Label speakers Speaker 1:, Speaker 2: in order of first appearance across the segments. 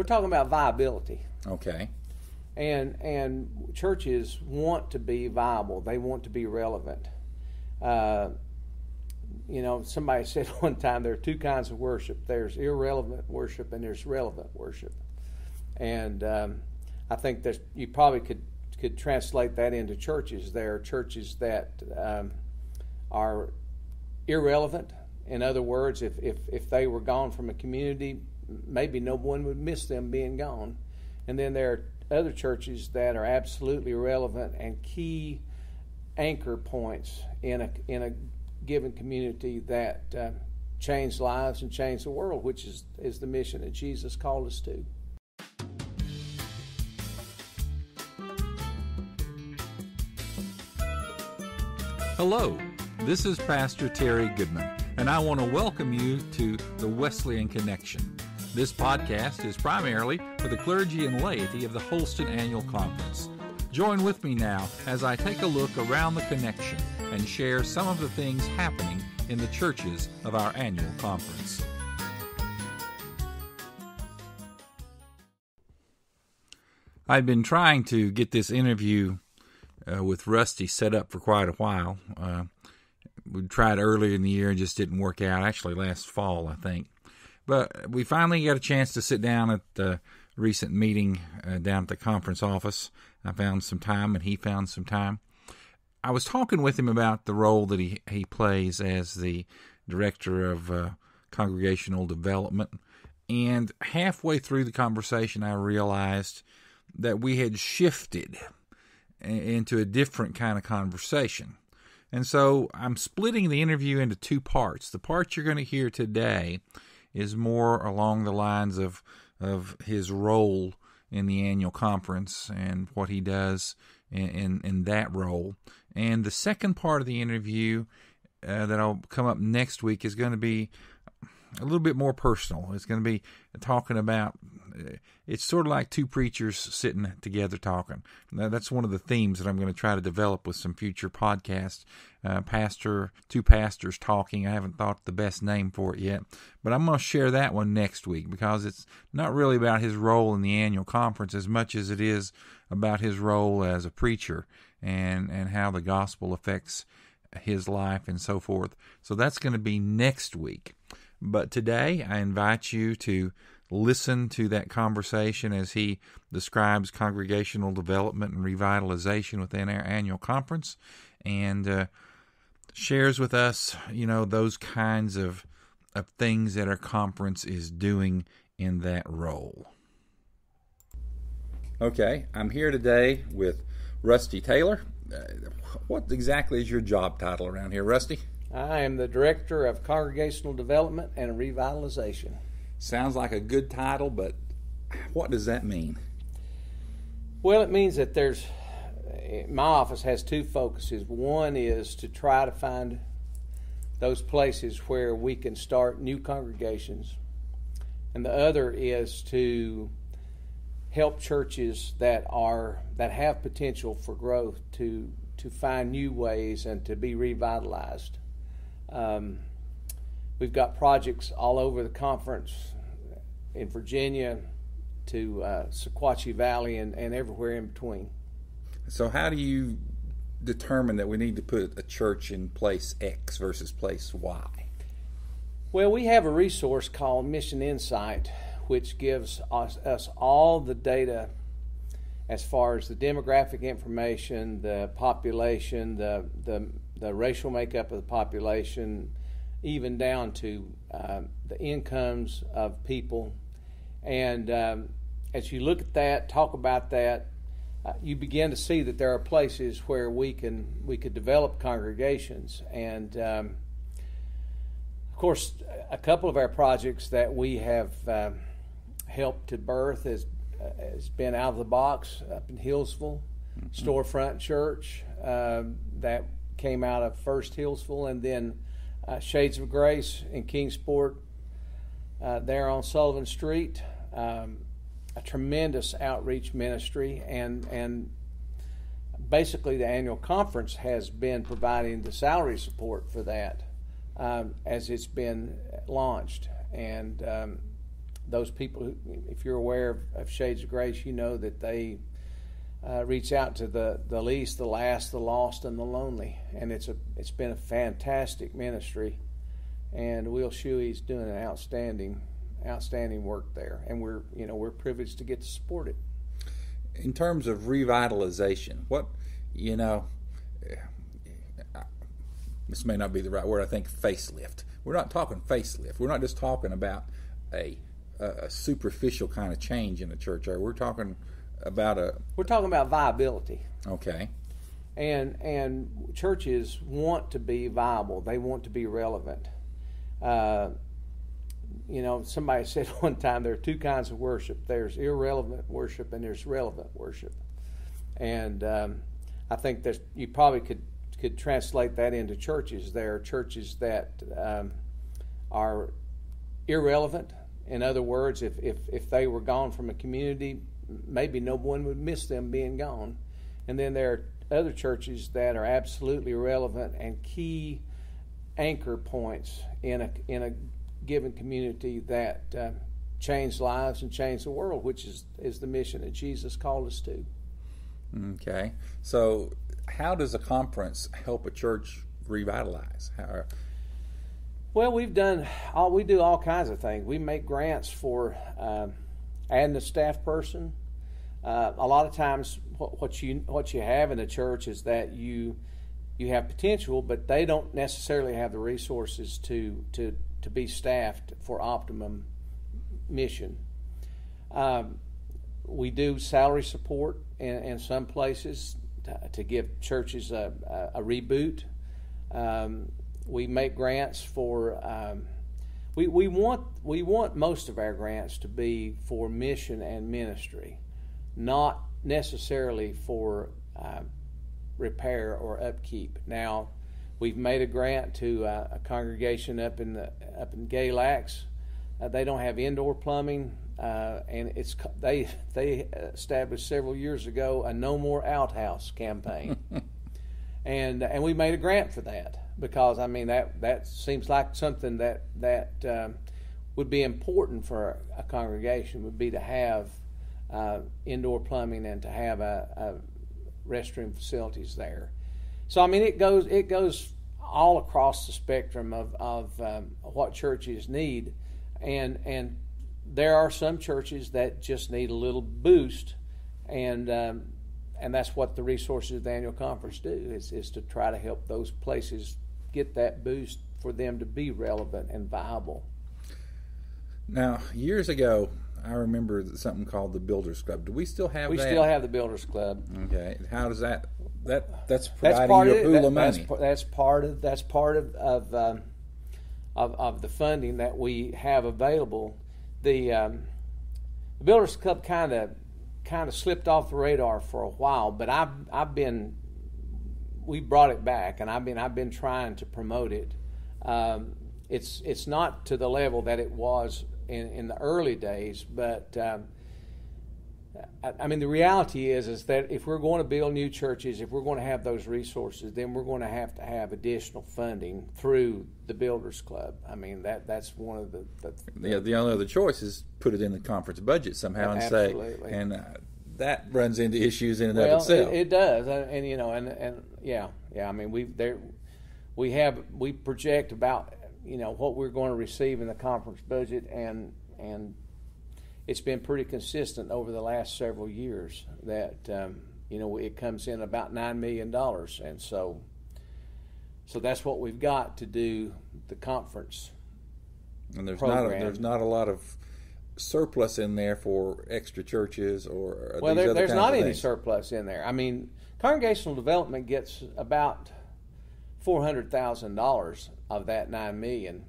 Speaker 1: We're talking about viability.
Speaker 2: Okay.
Speaker 1: And churches want to be viable. They want to be relevant. Somebody said one time there are two kinds of worship. There's irrelevant worship and there's relevant worship. And I think that you probably could translate that into churches. There are churches that are irrelevant. In other words, if they were gone from a community, maybe no one would miss them being gone. And then there are other churches that are absolutely relevant and key anchor points in a given community that change lives and change the world, which is the mission that Jesus called us to.
Speaker 3: Hello, this is Pastor Terry Goodman, and I want to welcome you to the Wesleyan Connection. This podcast is primarily for the clergy and laity of the Holston Annual Conference. Join with me now as I take a look around the connection and share some of the things happening in the churches of our annual conference. I've been trying to get this interview with Rusty set up for quite a while. We tried earlier in the year and just didn't work out, actually last fall, I think. But we finally got a chance to sit down at the recent meeting down at the conference office. I found some time and he found some time. I was talking with him about the role that he plays as the director of congregational development. And halfway through the conversation, I realized that we had shifted into a different kind of conversation. And so I'm splitting the interview into two parts. The part you're going to hear today is more along the lines of his role in the annual conference and what he does in that role. And the second part of the interview that'll come up next week is going to be a little bit more personal. It's going to be talking about, it's sort of like two preachers sitting together talking. Now, that's one of the themes that I'm going to try to develop with some future podcasts. Two pastors talking. I haven't thought the best name for it yet, but I'm going to share that one next week because it's not really about his role in the annual conference as much as it is about his role as a preacher and how the gospel affects his life and so forth. So that's going to be next week. But today, I invite you to listen to that conversation as he describes congregational development and revitalization within our annual conference and shares with us, those kinds of things that our conference is doing in that role. Okay, I'm here today with Rusty Taylor. What exactly is your job title around here, Rusty?
Speaker 1: I am the Director of Congregational Development and Revitalization.
Speaker 2: Sounds like a good title, but what does that mean?
Speaker 1: Well, it means that my office has two focuses. One is to try to find those places where we can start new congregations. And the other is to help churches that have potential for growth to find new ways and to be revitalized. We've got projects all over the conference in Virginia to Sequatchie Valley and everywhere in between.
Speaker 2: So how do you determine that we need to put a church in place X versus place Y?
Speaker 1: Well, we have a resource called Mission Insight, which gives us all the data as far as the demographic information, the population, the racial makeup of the population, even down to the incomes of people. And as you look at that, talk about that, you begin to see that there are places where we could develop congregations. And of course, a couple of our projects that we have helped to birth has been Out of the Box up in Hillsville, Storefront Church that came out of First Hillsville, and then Shades of Grace in Kingsport there on Sullivan Street. A tremendous outreach ministry, and basically the annual conference has been providing the salary support for that as it's been launched. And those people, if you're aware of Shades of Grace, you know that they reach out to the least, the last, the lost, and the lonely. And it's been a fantastic ministry. And Will Shuey's doing an outstanding work there. And we're privileged to get to support it.
Speaker 2: In terms of revitalization, this may not be the right word, I think facelift. We're not talking facelift. We're not just talking about a superficial kind of change in the church. We're talking about viability. Okay.
Speaker 1: And churches want to be viable. They want to be relevant. Somebody said one time there are two kinds of worship. There's irrelevant worship and there's relevant worship. And I think that you probably could translate that into churches. There are churches that are irrelevant. In other words, if they were gone from a community, maybe no one would miss them being gone. And then there are other churches that are absolutely relevant and key anchor points in a given community that change lives and change the world, which is the mission that Jesus called us to.
Speaker 2: Okay. So how does a conference help a church revitalize?
Speaker 1: Well, we do all kinds of things. We make grants for adding a staff person. A lot of times what you have in a church is that you have potential, but they don't necessarily have the resources to be staffed for optimum mission. We do salary support in some places to give churches a reboot. We make grants for. We want most of our grants to be for mission and ministry, not necessarily for repair or upkeep. Now, we've made a grant to a congregation up in Gay Lacs. They don't have indoor plumbing, and they established several years ago a No More Outhouse campaign, and we made a grant for that because that seems like something that would be important for a congregation, would be to have indoor plumbing and to have a restroom facilities there. So it goes all across the spectrum of what churches need, and there are some churches that just need a little boost, and that's what the resources of the annual conference do is to try to help those places get that boost for them to be relevant and viable.
Speaker 2: Now, years ago, I remember something called the Builders Club. Do we still have that?
Speaker 1: We still have the Builders Club.
Speaker 2: Okay. How does that that's providing you a pool of money?
Speaker 1: That's part of the funding that we have available. The Builders Club kind of slipped off the radar for a while, but we brought it back, and I've been trying to promote it. It's not to the level that it was in the early days, but the reality is that if we're going to build new churches, if we're going to have those resources, then we're going to have additional funding through the Builders Club. That's one of
Speaker 2: the only other choice is put it in the conference budget somehow and
Speaker 1: absolutely.
Speaker 2: Say, and that runs into issues in and of itself.
Speaker 1: It does, we project about what we're going to receive in the conference budget, and it's been pretty consistent over the last several years that it comes in about $9 million, and so that's what we've got to do the conference.
Speaker 2: And there's
Speaker 1: program.
Speaker 2: not a lot of surplus in there for extra churches or
Speaker 1: there's not any surplus in there. Congregational development gets about $400,000 of that $9 million,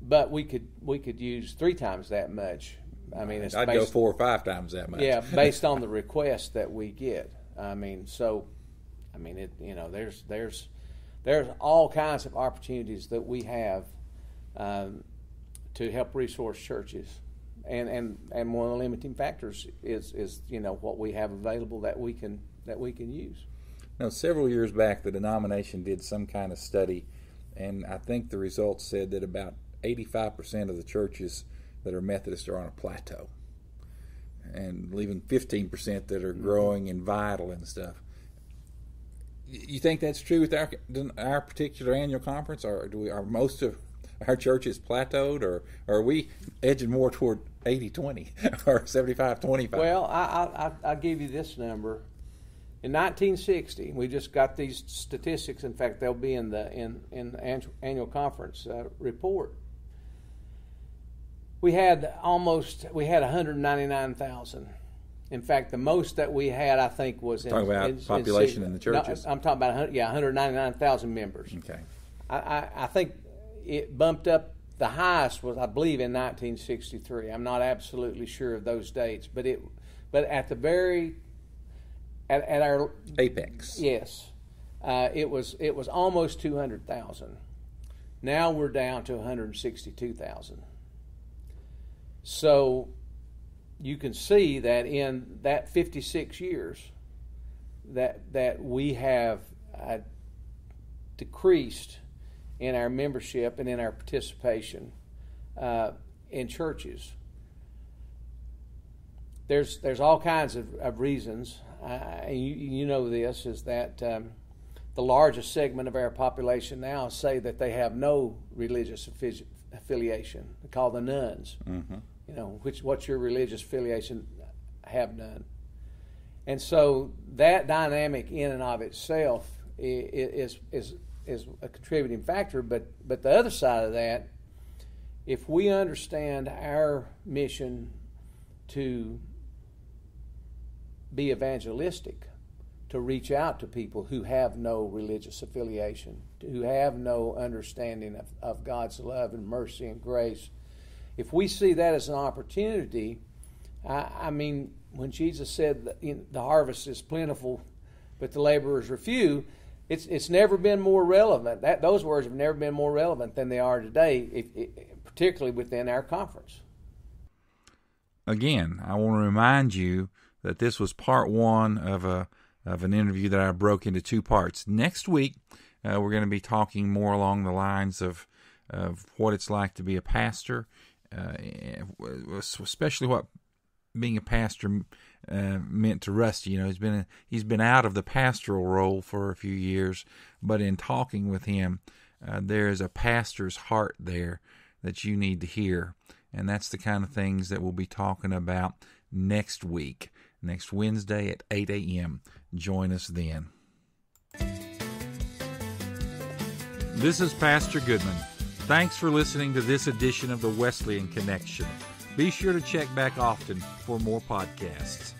Speaker 1: but we could use 3 times that much.
Speaker 2: I'd go 4 or 5 times that much.
Speaker 1: Yeah, based on the requests that we get. There's all kinds of opportunities that we have to help resource churches, and one of the limiting factors is what we have available that we can use.
Speaker 2: Now, several years back, the denomination did some kind of study, and I think the results said that about 85% of the churches that are Methodist are on a plateau, and leaving 15% that are growing and vital and stuff. You think that's true with our particular annual conference, or are most of our churches plateaued, or are we edging more toward 80-20 or 75-25?
Speaker 1: Well, I'll give you this number. In 1960, we just got these statistics. In fact, they'll be in the annual conference report. We had 199,000. In fact, the most that we had, I think, was
Speaker 2: talking about population in the churches.
Speaker 1: No, I'm talking about 199,000 members.
Speaker 2: Okay.
Speaker 1: I think it bumped up. The highest was, I believe, in 1963. I'm not absolutely sure of those dates, but at the very at our
Speaker 2: apex.
Speaker 1: Yes, it was almost 200,000. Now we're down to 162,000. So you can see that in that 56 years that we have decreased in our membership and in our participation in churches. There's all kinds of reasons. You know this, is that the largest segment of our population now say that they have no religious affiliation. They call the nuns. Mm-hmm. You know, what's your religious affiliation? Have none. And so that dynamic in and of itself is a contributing factor. But the other side of that, if we understand our mission to be evangelistic, to reach out to people who have no religious affiliation, who have no understanding of God's love and mercy and grace, if we see that as an opportunity, I mean, when Jesus said that the harvest is plentiful, but the laborers are few, it's never been more relevant. Those words have never been more relevant than they are today, particularly within our conference.
Speaker 3: Again, I want to remind you that this was part one of an interview that I broke into two parts. Next week, we're going to be talking more along the lines of what it's like to be a pastor, especially what being a pastor meant to Rusty. You know, he's been out of the pastoral role for a few years, but in talking with him, there is a pastor's heart there that you need to hear, and that's the kind of things that we'll be talking about next week, next Wednesday at 8 a.m. Join us then. This is Pastor Goodman. Thanks for listening to this edition of the Wesleyan Connection. Be sure to check back often for more podcasts.